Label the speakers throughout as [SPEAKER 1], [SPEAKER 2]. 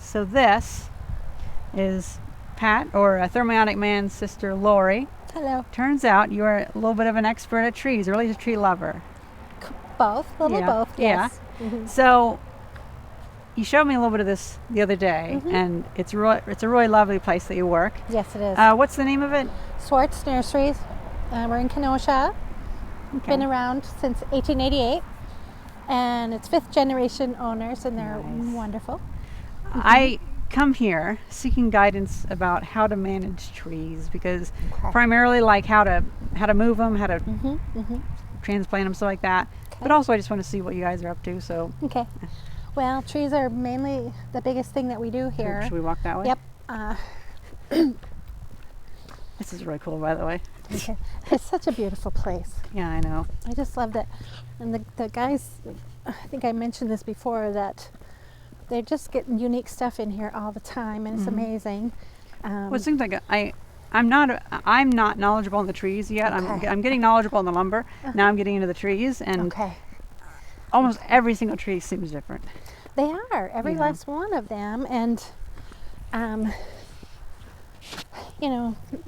[SPEAKER 1] So this is Pat, or a Thermiotic Man's sister, Lori.
[SPEAKER 2] Hello.
[SPEAKER 1] Turns out you're a little bit of an expert at trees, or at least a tree lover.
[SPEAKER 2] Both, both, yes.
[SPEAKER 1] Yeah. So you showed me a little bit of this the other day, and it's a really lovely place that you work.
[SPEAKER 2] Yes, it is.
[SPEAKER 1] What's the name of it?
[SPEAKER 2] Swartz Nurseries. We're in Kenosha.
[SPEAKER 1] Okay.
[SPEAKER 2] Been around since 1888, and it's 5th generation owners, and they're wonderful.
[SPEAKER 1] I come here seeking guidance about how to manage trees, because primarily like how to move them, how to transplant them, stuff like that. But also I just want to see what you guys are up to. So
[SPEAKER 2] Well, trees are mainly the biggest thing that we do here.
[SPEAKER 1] Should we walk that way?
[SPEAKER 2] Yep.
[SPEAKER 1] This is really cool, by the way.
[SPEAKER 2] Okay. It's such a beautiful place.
[SPEAKER 1] Yeah, I know.
[SPEAKER 2] I just loved it. And the guys, I think I mentioned this before, that they're just getting unique stuff in here all the time, and it's amazing.
[SPEAKER 1] Well, it seems like I'm not knowledgeable on the trees yet. I'm getting knowledgeable on the lumber. Now I'm getting into the trees, and almost every single tree seems different.
[SPEAKER 2] They are, every last one of them, and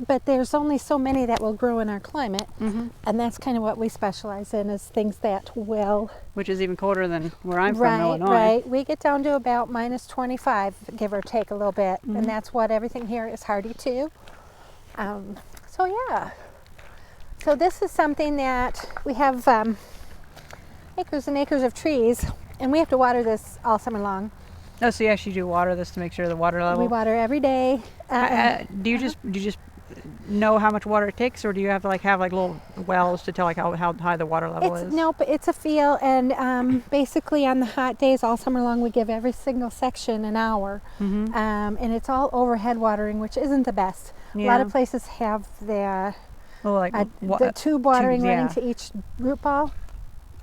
[SPEAKER 2] but there's only so many that will grow in our climate, and that's kind of what we specialize in, is things that will.
[SPEAKER 1] Which is even colder than where I'm from, Illinois.
[SPEAKER 2] Right. We get down to about minus 25, give or take a little bit, and that's what everything here is hardy to. So this is something that we have acres and acres of trees, and we have to water this all summer long.
[SPEAKER 1] Oh, so you actually do water this to make sure the water level.
[SPEAKER 2] We water every day.
[SPEAKER 1] Do you just know how much water it takes, or do you have to have little wells to tell how high the water level is?
[SPEAKER 2] No, but it's a feel, and basically on the hot days all summer long we give every single section an hour, and it's all overhead watering, which isn't the best. A lot of places have the tube watering running to each root ball.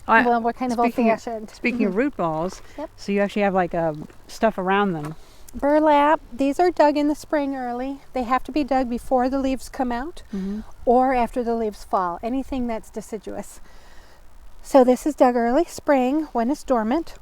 [SPEAKER 2] Well, we're kind of old-fashioned.
[SPEAKER 1] Speaking of root balls, so you actually have stuff around them.
[SPEAKER 2] Burlap. These are dug in the spring early. They have to be dug before the leaves come out or after the leaves fall. Anything that's deciduous. So this is dug early spring when it's dormant.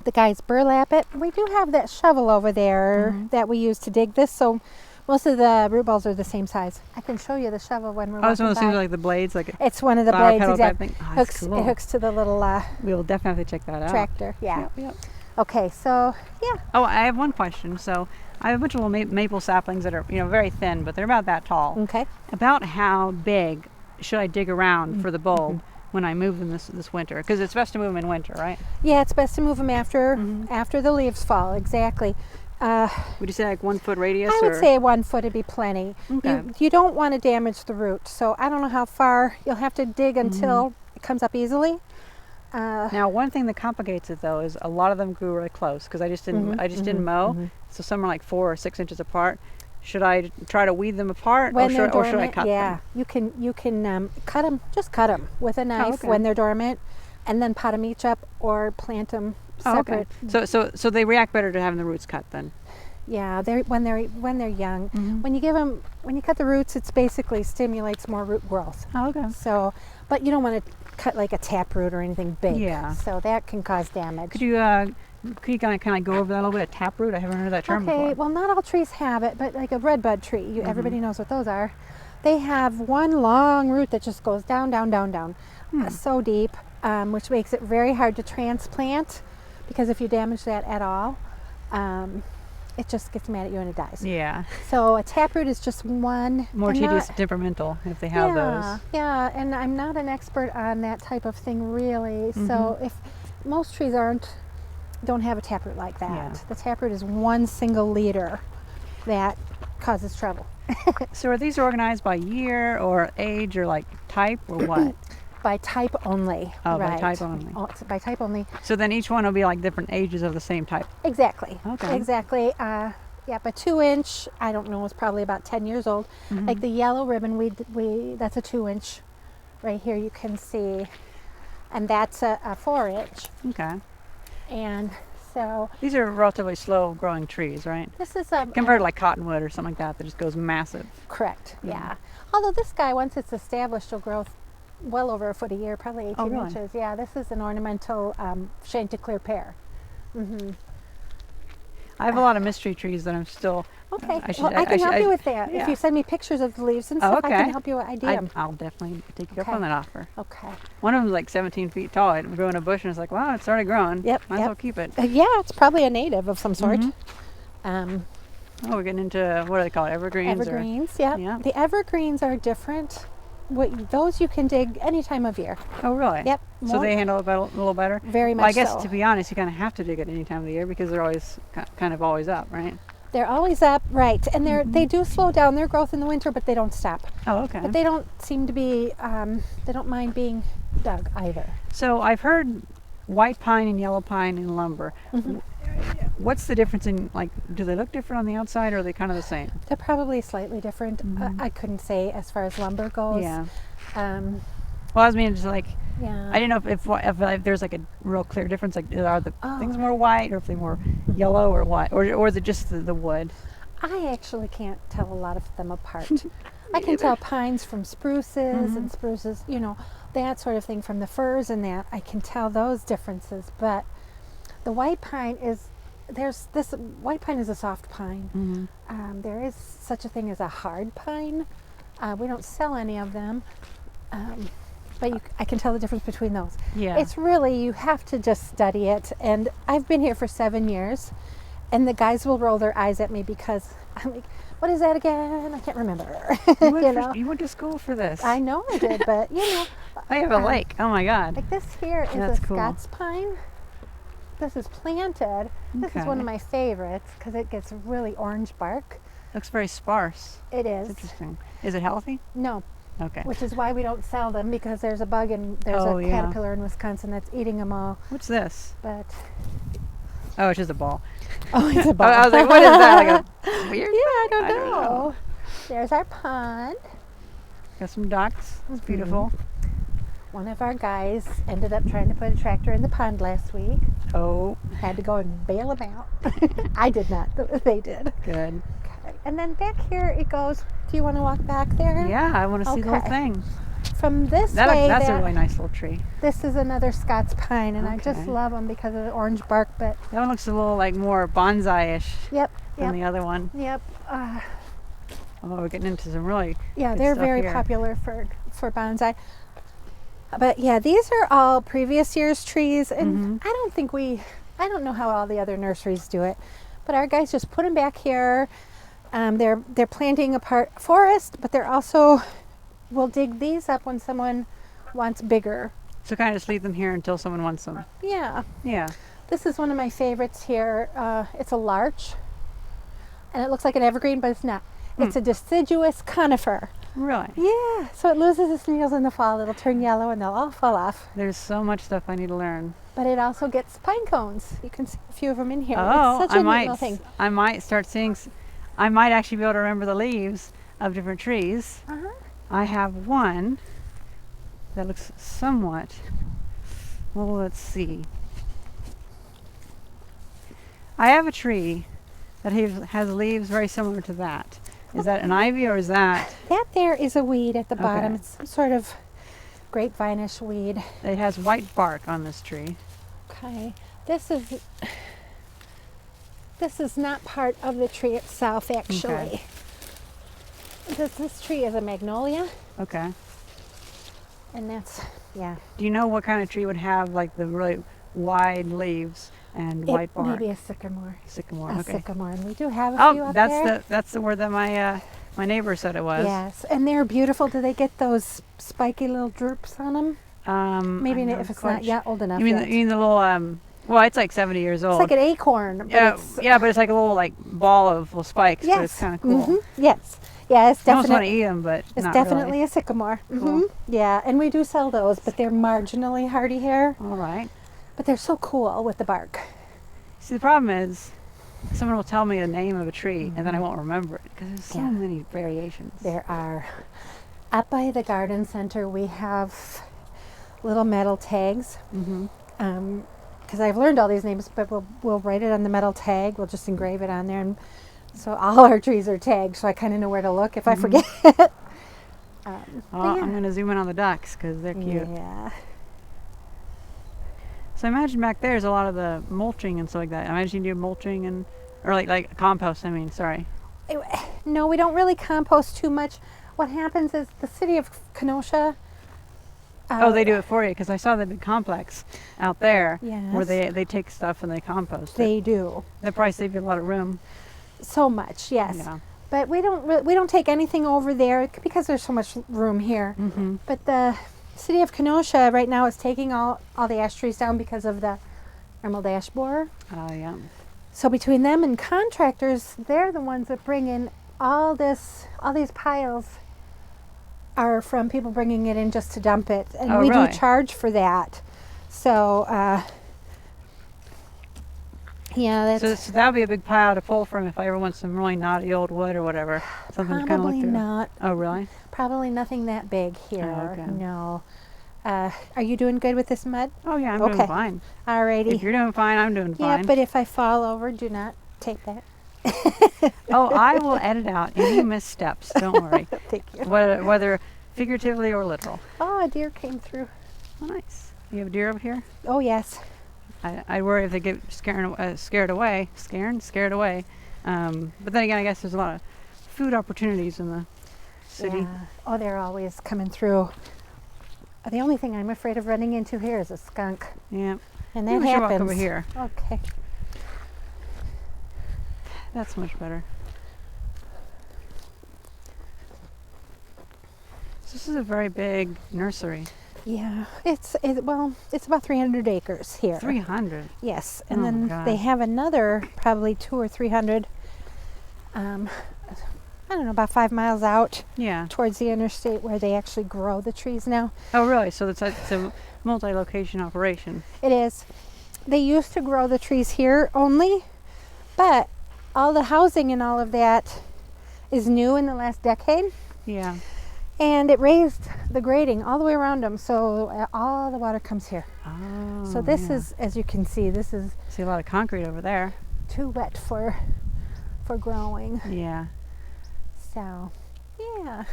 [SPEAKER 2] The guys burlap it. We do have that shovel over there that we use to dig this. So most of the root balls are the same size. I can show you the shovel when we're walking by.
[SPEAKER 1] It's one of those things like the blades,
[SPEAKER 2] it's one of the blades, exactly.
[SPEAKER 1] Cool.
[SPEAKER 2] It hooks to the little.
[SPEAKER 1] We will definitely check that out.
[SPEAKER 2] Tractor, yeah.
[SPEAKER 1] Yep.
[SPEAKER 2] Okay, so
[SPEAKER 1] Oh, I have one question. So I have a bunch of little maple saplings that are very thin, but they're about that tall.
[SPEAKER 2] Okay.
[SPEAKER 1] About how big should I dig around for the bulb when I move them this winter? Because it's best to move them in winter, right?
[SPEAKER 2] Yeah, it's best to move them after the leaves fall. Exactly.
[SPEAKER 1] Would you say 1 foot radius?
[SPEAKER 2] I would say 1 foot would be plenty.
[SPEAKER 1] Okay.
[SPEAKER 2] You don't want to damage the root, so I don't know how far you'll have to dig until it comes up easily.
[SPEAKER 1] Now, one thing that complicates it though is a lot of them grew really close, because I just didn't mow, so some are like 4 or 6 inches apart. Should I try to weed them apart, or should I cut them?
[SPEAKER 2] Yeah, you can cut them. Just cut them with a knife when they're dormant, and then pot them each up or plant them separate.
[SPEAKER 1] So they react better to having the roots cut then.
[SPEAKER 2] Yeah, when they're young. When you cut the roots, it basically stimulates more root growth.
[SPEAKER 1] Oh, okay.
[SPEAKER 2] So, but you don't want to cut like a taproot or anything big. Yeah. So that can cause damage.
[SPEAKER 1] Could you kind of go over that a little bit? A taproot? I haven't heard that term before.
[SPEAKER 2] Okay. Well, not all trees have it, but like a redbud tree, everybody knows what those are. They have one long root that just goes down, down, down, down, so deep, which makes it very hard to transplant, because if you damage that at all, it just gets mad at you and it dies.
[SPEAKER 1] Yeah.
[SPEAKER 2] So a taproot is just one.
[SPEAKER 1] More tedious, temperamental if they have those.
[SPEAKER 2] Yeah, and I'm not an expert on that type of thing really. So if most trees don't have a taproot like that. The taproot is one single leader that causes trouble.
[SPEAKER 1] So are these organized by year or age or like type or what?
[SPEAKER 2] By type only.
[SPEAKER 1] Oh,
[SPEAKER 2] right.
[SPEAKER 1] By type only.
[SPEAKER 2] Oh, by type only.
[SPEAKER 1] So then each one will be like different ages of the same type.
[SPEAKER 2] Exactly.
[SPEAKER 1] Okay.
[SPEAKER 2] Exactly. Yeah, but 2-inch, I don't know, it's probably about 10 years old. Like the yellow ribbon, that's a 2-inch. Right here you can see, and that's a 4-inch.
[SPEAKER 1] Okay.
[SPEAKER 2] And so
[SPEAKER 1] these are relatively slow growing trees, right?
[SPEAKER 2] This is
[SPEAKER 1] compared to like cottonwood or something like that just goes massive.
[SPEAKER 2] Correct. Yeah. Although this guy, once it's established, will grow well over a foot a year, probably 18 inches. Yeah, this is an ornamental Chanticleer pear.
[SPEAKER 1] I have a lot of mystery trees that I'm still.
[SPEAKER 2] Okay. I can help you with that.
[SPEAKER 1] Yeah.
[SPEAKER 2] If you send me pictures of the leaves and
[SPEAKER 1] Oh,
[SPEAKER 2] stuff, I
[SPEAKER 1] okay.
[SPEAKER 2] can help you ID them.
[SPEAKER 1] I'll definitely take you up
[SPEAKER 2] Okay.
[SPEAKER 1] on that offer.
[SPEAKER 2] Okay.
[SPEAKER 1] One of them's like 17 feet tall. It grew in a bush, and it's like, wow, it's already grown.
[SPEAKER 2] Yep.
[SPEAKER 1] Might as well keep it.
[SPEAKER 2] Yeah, it's probably a native of some sort.
[SPEAKER 1] Oh, we're getting into, what do they call it, evergreens?
[SPEAKER 2] Evergreens, yeah. The evergreens are different. Those you can dig any time of year.
[SPEAKER 1] Oh, really?
[SPEAKER 2] Yep.
[SPEAKER 1] So they handle it a little better?
[SPEAKER 2] Very much
[SPEAKER 1] Well, I guess,
[SPEAKER 2] so.
[SPEAKER 1] to be honest, you kind of have to dig it any time of the year because they're always kind of always up, right?
[SPEAKER 2] They're always up, right. And they do slow down their growth in the winter, but they don't stop.
[SPEAKER 1] Oh, okay.
[SPEAKER 2] But they don't seem to be, they don't mind being dug either.
[SPEAKER 1] So I've heard white pine and yellow pine in lumber. What's the difference in, like, do they look different on the outside, or are they kind of the same?
[SPEAKER 2] They're probably slightly different. I couldn't say as far as lumber goes.
[SPEAKER 1] Yeah.
[SPEAKER 2] Um,
[SPEAKER 1] Well, I was meaning just like,
[SPEAKER 2] yeah.
[SPEAKER 1] I didn't know if there's like a real clear difference. Like, are the things more white, or if they're more yellow, or what, or is it just the wood?
[SPEAKER 2] I actually can't tell a lot of them apart. I can tell pines from spruces and spruces, you know, that sort of thing from the firs and that. I can tell those differences, but the white pine is, white pine is a soft pine. There is such a thing as a hard pine. We don't sell any of them, but I can tell the difference between those.
[SPEAKER 1] Yeah.
[SPEAKER 2] It's really, you have to just study it. And I've been here for 7 years, and the guys will roll their eyes at me because I'm like, what is that again? I can't remember.
[SPEAKER 1] You went to school for this.
[SPEAKER 2] I know I did, but you know.
[SPEAKER 1] I have a lake. Oh my God.
[SPEAKER 2] Like this here is
[SPEAKER 1] That's
[SPEAKER 2] a
[SPEAKER 1] cool.
[SPEAKER 2] Scots pine. This is planted. This is one of my favorites because it gets really orange bark.
[SPEAKER 1] Looks very sparse.
[SPEAKER 2] It is.
[SPEAKER 1] It's interesting. Is it healthy?
[SPEAKER 2] No.
[SPEAKER 1] Okay.
[SPEAKER 2] Which is why we don't sell them, because there's a bug and there's a caterpillar in Wisconsin that's eating them all.
[SPEAKER 1] What's this?
[SPEAKER 2] But
[SPEAKER 1] Oh, it's just a ball.
[SPEAKER 2] oh, it's a ball.
[SPEAKER 1] I was like, what is that? Like a weird?
[SPEAKER 2] Yeah, I don't know. There's our pond.
[SPEAKER 1] Got some ducks. It's beautiful.
[SPEAKER 2] One of our guys ended up trying to put a tractor in the pond last week.
[SPEAKER 1] Oh,
[SPEAKER 2] Had to go and bail him out. I did not. They did.
[SPEAKER 1] good.
[SPEAKER 2] Okay. And then back here it goes. Do you want to walk back there?
[SPEAKER 1] Yeah, I want to see the whole
[SPEAKER 2] Okay.
[SPEAKER 1] thing.
[SPEAKER 2] From this way,
[SPEAKER 1] That's a really nice little tree.
[SPEAKER 2] this is another Scots pine, and I just
[SPEAKER 1] Okay.
[SPEAKER 2] love them because of the orange bark. But
[SPEAKER 1] That one looks a little like more bonsai-ish
[SPEAKER 2] yep,
[SPEAKER 1] than the other one.
[SPEAKER 2] yep.
[SPEAKER 1] Oh, we're getting into some really
[SPEAKER 2] Yeah,
[SPEAKER 1] good
[SPEAKER 2] they're
[SPEAKER 1] stuff
[SPEAKER 2] very
[SPEAKER 1] here.
[SPEAKER 2] popular for bonsai. But yeah, these are all previous year's trees, and I don't know how all the other nurseries do it, but our guys just put them back here. They're planting a forest, but they're also will dig these up when someone wants bigger.
[SPEAKER 1] So kind of just leave them here until someone wants them.
[SPEAKER 2] Yeah,
[SPEAKER 1] Yeah.
[SPEAKER 2] this is one of my favorites here. It's a larch, and it looks like an evergreen, but it's not. It's a deciduous conifer.
[SPEAKER 1] Really?
[SPEAKER 2] Yeah, so it loses its needles in the fall. It'll turn yellow and they'll all fall off.
[SPEAKER 1] There's so much stuff I need to learn.
[SPEAKER 2] But it also gets pine cones. You can see a few of them in here.
[SPEAKER 1] Oh,
[SPEAKER 2] it's such a neat little thing.
[SPEAKER 1] I might start seeing. I might actually be able to remember the leaves of different trees. I have one that looks somewhat. Well, let's see. I have a tree that has leaves very similar to that. Is that an ivy or is that?
[SPEAKER 2] That there is a weed at the bottom.
[SPEAKER 1] Okay.
[SPEAKER 2] It's some sort of grapevine-ish weed.
[SPEAKER 1] It has white bark on this tree.
[SPEAKER 2] Okay. This is not part of the tree itself, actually.
[SPEAKER 1] Okay.
[SPEAKER 2] This tree is a magnolia,
[SPEAKER 1] Okay.
[SPEAKER 2] and that's, yeah.
[SPEAKER 1] Do you know what kind of tree would have like the really wide leaves and white bark?
[SPEAKER 2] Maybe a sycamore.
[SPEAKER 1] Sycamore.
[SPEAKER 2] A
[SPEAKER 1] Okay.
[SPEAKER 2] sycamore, and we do have a few
[SPEAKER 1] Oh,
[SPEAKER 2] up there.
[SPEAKER 1] that's the word that my neighbor said it was.
[SPEAKER 2] Yes, and they're beautiful. Do they get those spiky little droops on them? Maybe
[SPEAKER 1] I'm
[SPEAKER 2] if it's
[SPEAKER 1] quite
[SPEAKER 2] not yet old enough
[SPEAKER 1] You mean
[SPEAKER 2] yet.
[SPEAKER 1] the little well, it's like 70 years old.
[SPEAKER 2] It's like an acorn. But
[SPEAKER 1] yeah,
[SPEAKER 2] it's,
[SPEAKER 1] yeah, but it's like a little like ball of little spikes. But it's
[SPEAKER 2] yes.
[SPEAKER 1] kind of cool.
[SPEAKER 2] Yes. Yeah, it's
[SPEAKER 1] I almost want to
[SPEAKER 2] definitely
[SPEAKER 1] eat them, but
[SPEAKER 2] it's
[SPEAKER 1] not
[SPEAKER 2] definitely
[SPEAKER 1] really.
[SPEAKER 2] a sycamore.
[SPEAKER 1] Cool.
[SPEAKER 2] Yeah, and we do sell those, but they're marginally hardy here.
[SPEAKER 1] All right.
[SPEAKER 2] But they're so cool with the bark.
[SPEAKER 1] See, the problem is, someone will tell me the name of a tree, and then I won't remember it because there's so many variations.
[SPEAKER 2] There are. Up by the garden center, we have little metal tags. Because I've learned all these names, but we'll write it on the metal tag. We'll just engrave it on there, and so all our trees are tagged. So I kind of know where to look if I forget.
[SPEAKER 1] I'm going to zoom in on the ducks because they're cute.
[SPEAKER 2] Yeah.
[SPEAKER 1] So I imagine back there's a lot of the mulching and stuff like that. I imagine you do mulching and Or like compost, I mean, sorry.
[SPEAKER 2] No, we don't really compost too much. What happens is the city of Kenosha.
[SPEAKER 1] Oh, they do it for you, because I saw the big complex out there where
[SPEAKER 2] Yes.
[SPEAKER 1] they take stuff and they compost it.
[SPEAKER 2] They do.
[SPEAKER 1] That probably save you a lot of room.
[SPEAKER 2] So much, yes.
[SPEAKER 1] Yeah.
[SPEAKER 2] But we don't take anything over there because there's so much room here.
[SPEAKER 1] Mm-hmm.
[SPEAKER 2] But the city of Kenosha right now is taking all the ash trees down because of the emerald ash borer.
[SPEAKER 1] Oh, yeah.
[SPEAKER 2] So between them and contractors, they're the ones that bring in all these piles are from people bringing it in just to dump it. And
[SPEAKER 1] Oh,
[SPEAKER 2] we
[SPEAKER 1] really?
[SPEAKER 2] do charge for that. So, yeah, that's
[SPEAKER 1] So that would be a big pile to pull from if I ever want some really knotty old wood or whatever. Something to kind of look
[SPEAKER 2] probably
[SPEAKER 1] through.
[SPEAKER 2] not.
[SPEAKER 1] Oh, really?
[SPEAKER 2] Probably nothing that big here.
[SPEAKER 1] Oh, okay.
[SPEAKER 2] No. Are you doing good with this mud?
[SPEAKER 1] Oh, yeah, I'm
[SPEAKER 2] Okay.
[SPEAKER 1] doing fine.
[SPEAKER 2] Alrighty.
[SPEAKER 1] If you're doing fine, I'm doing
[SPEAKER 2] Yeah,
[SPEAKER 1] fine.
[SPEAKER 2] but if I fall over, do not take that.
[SPEAKER 1] Oh, I will edit out any missteps. Don't worry.
[SPEAKER 2] Thank you.
[SPEAKER 1] Whether figuratively or literal.
[SPEAKER 2] Oh, a deer came through.
[SPEAKER 1] Oh, nice. You have a deer over here?
[SPEAKER 2] Oh, yes.
[SPEAKER 1] I worry if they get scared away. But then again, I guess there's a lot of food opportunities in the city.
[SPEAKER 2] Yeah. Oh, they're always coming through. The only thing I'm afraid of running into here is a skunk.
[SPEAKER 1] Yeah.
[SPEAKER 2] And that
[SPEAKER 1] Maybe we should
[SPEAKER 2] happens.
[SPEAKER 1] walk over here.
[SPEAKER 2] Okay.
[SPEAKER 1] That's much better. So this is a very big nursery.
[SPEAKER 2] Yeah. It's about 300 acres here.
[SPEAKER 1] 300.
[SPEAKER 2] Yes. And
[SPEAKER 1] Oh,
[SPEAKER 2] then
[SPEAKER 1] gosh.
[SPEAKER 2] they have another probably 200 or 300 I don't know, about 5 miles out
[SPEAKER 1] Yeah.
[SPEAKER 2] towards the interstate where they actually grow the trees now.
[SPEAKER 1] Oh, really? So it's a multi-location operation.
[SPEAKER 2] It is. They used to grow the trees here only, but all the housing and all of that is new in the last decade,
[SPEAKER 1] Yeah.
[SPEAKER 2] and it raised the grading all the way around them, so all the water comes here.
[SPEAKER 1] Oh.
[SPEAKER 2] So this
[SPEAKER 1] yeah.
[SPEAKER 2] is, as you can see, this is
[SPEAKER 1] See a lot of concrete over there.
[SPEAKER 2] too wet for growing.
[SPEAKER 1] Yeah.
[SPEAKER 2] So, yeah.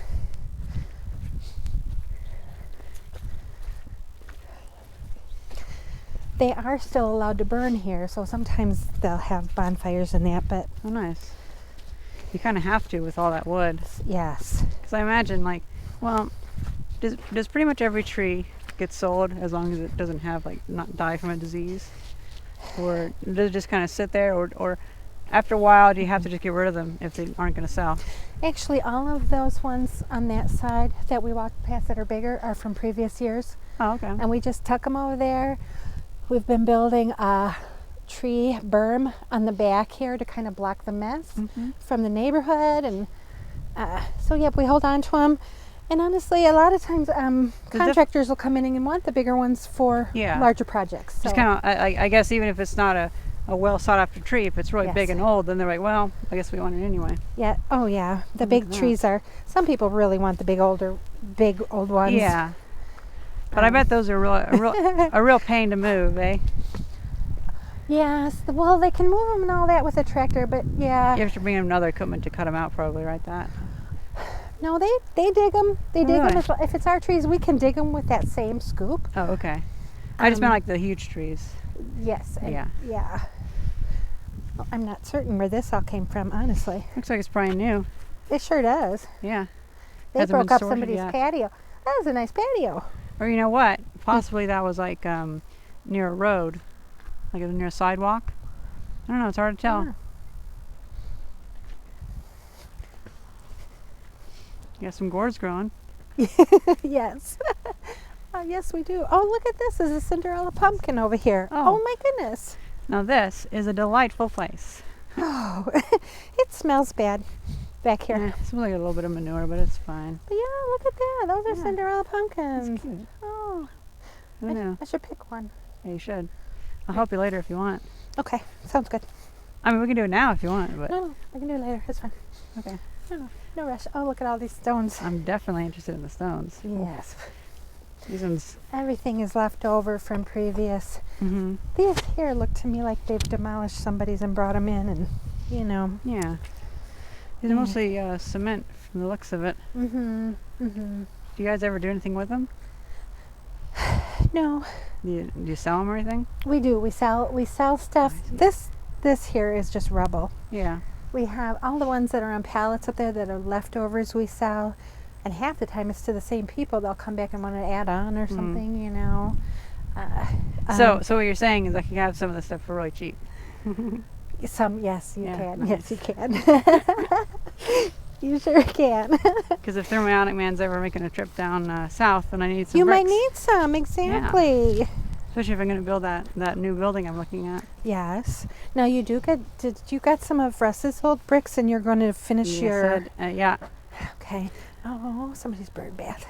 [SPEAKER 2] They are still allowed to burn here, so sometimes they'll have bonfires and that, but
[SPEAKER 1] Oh, nice. You kind of have to with all that wood.
[SPEAKER 2] yes.
[SPEAKER 1] Because I imagine, like, well, does pretty much every tree get sold as long as it doesn't have, like, not die from a disease? Or does it just kind of sit there? Or after a while, do you have to just get rid of them if they aren't going to sell?
[SPEAKER 2] Actually, all of those ones on that side that we walked past that are bigger are from previous years,
[SPEAKER 1] Oh, okay.
[SPEAKER 2] and we just tuck them over there. We've been building a tree berm on the back here to kind of block the mess
[SPEAKER 1] Mm-hmm.
[SPEAKER 2] from the neighborhood, and so yep, we hold on to them. And honestly, a lot of times contractors will come in and want the bigger ones for
[SPEAKER 1] Yeah.
[SPEAKER 2] larger projects. So
[SPEAKER 1] Just kind of, I guess, even if it's not a well sought after tree, if it's really
[SPEAKER 2] Yes.
[SPEAKER 1] big and old, then they're like, well, I guess we want it anyway.
[SPEAKER 2] yeah, oh yeah, the
[SPEAKER 1] Look
[SPEAKER 2] big
[SPEAKER 1] at that.
[SPEAKER 2] trees are. Some people really want the big old ones.
[SPEAKER 1] Yeah. But I bet those are a real pain to move, eh?
[SPEAKER 2] Yes, well, they can move them and all that with a tractor, but yeah.
[SPEAKER 1] You have to bring in another equipment to cut them out, probably, right? That.
[SPEAKER 2] No, they dig them. They dig
[SPEAKER 1] Really?
[SPEAKER 2] them. If it's our trees, we can dig them with that same scoop.
[SPEAKER 1] Oh, okay. I just meant
[SPEAKER 2] Um,
[SPEAKER 1] like the huge trees.
[SPEAKER 2] Yes. and-
[SPEAKER 1] Yeah.
[SPEAKER 2] Yeah. Well, I'm not certain where this all came from, honestly.
[SPEAKER 1] Looks like it's probably new.
[SPEAKER 2] It sure does.
[SPEAKER 1] Yeah.
[SPEAKER 2] They
[SPEAKER 1] Hasn't been
[SPEAKER 2] broke up
[SPEAKER 1] sorted
[SPEAKER 2] somebody's
[SPEAKER 1] yet.
[SPEAKER 2] patio. That was a nice patio.
[SPEAKER 1] Or you know what? Possibly that was like near a road, like it was near a sidewalk. I don't know. It's hard to tell.
[SPEAKER 2] Yeah.
[SPEAKER 1] You got some gourds growing.
[SPEAKER 2] Yes. Yes, we do. Oh, look at this. There's a Cinderella pumpkin over here.
[SPEAKER 1] Oh.
[SPEAKER 2] Oh my goodness.
[SPEAKER 1] Now this is a delightful place.
[SPEAKER 2] Oh, it smells bad back here.
[SPEAKER 1] Yeah, it smells like a little bit of manure, but it's fine.
[SPEAKER 2] But yeah, look at that. Those are
[SPEAKER 1] Yeah.
[SPEAKER 2] Cinderella
[SPEAKER 1] It's
[SPEAKER 2] pumpkins.
[SPEAKER 1] cute.
[SPEAKER 2] Oh,
[SPEAKER 1] Who knew?
[SPEAKER 2] I should pick one.
[SPEAKER 1] Yeah, you should. I'll help you later if you want.
[SPEAKER 2] Okay, sounds good.
[SPEAKER 1] I mean, we can do it now if you want, but
[SPEAKER 2] No, I can do it later. It's fine.
[SPEAKER 1] okay.
[SPEAKER 2] No rush. Oh, look at all these stones.
[SPEAKER 1] I'm definitely interested in the stones.
[SPEAKER 2] Yes.
[SPEAKER 1] These ones.
[SPEAKER 2] Everything is left over from previous.
[SPEAKER 1] Mm-hmm.
[SPEAKER 2] These here look to me like they've demolished somebody's and brought them in, and
[SPEAKER 1] Yeah. These are mostly cement from the looks of it.
[SPEAKER 2] Mm-hmm. Mm-hmm.
[SPEAKER 1] Do you guys ever do anything with them?
[SPEAKER 2] No,
[SPEAKER 1] Do you sell them or anything?
[SPEAKER 2] we do. We sell stuff.
[SPEAKER 1] I see.
[SPEAKER 2] this here is just rubble.
[SPEAKER 1] Yeah.
[SPEAKER 2] We have all the ones that are on pallets up there that are leftovers we sell, and half the time it's to the same people. They'll come back and want to add on or something, you know.
[SPEAKER 1] So what you're saying is I can have some of this stuff for really cheap.
[SPEAKER 2] Some, yes, you can.
[SPEAKER 1] Nice.
[SPEAKER 2] Yes, you can. You sure can.
[SPEAKER 1] Because if Thermonic Man's ever making a trip down south, and I need some
[SPEAKER 2] You
[SPEAKER 1] bricks,
[SPEAKER 2] might need some, exactly.
[SPEAKER 1] Yeah. Especially if I'm going to build that new building I'm looking at.
[SPEAKER 2] Yes. Now you do get. Did you got some of Russ's old bricks, and you're going to finish your?
[SPEAKER 1] Yeah.
[SPEAKER 2] Okay. Oh, somebody's bird bath.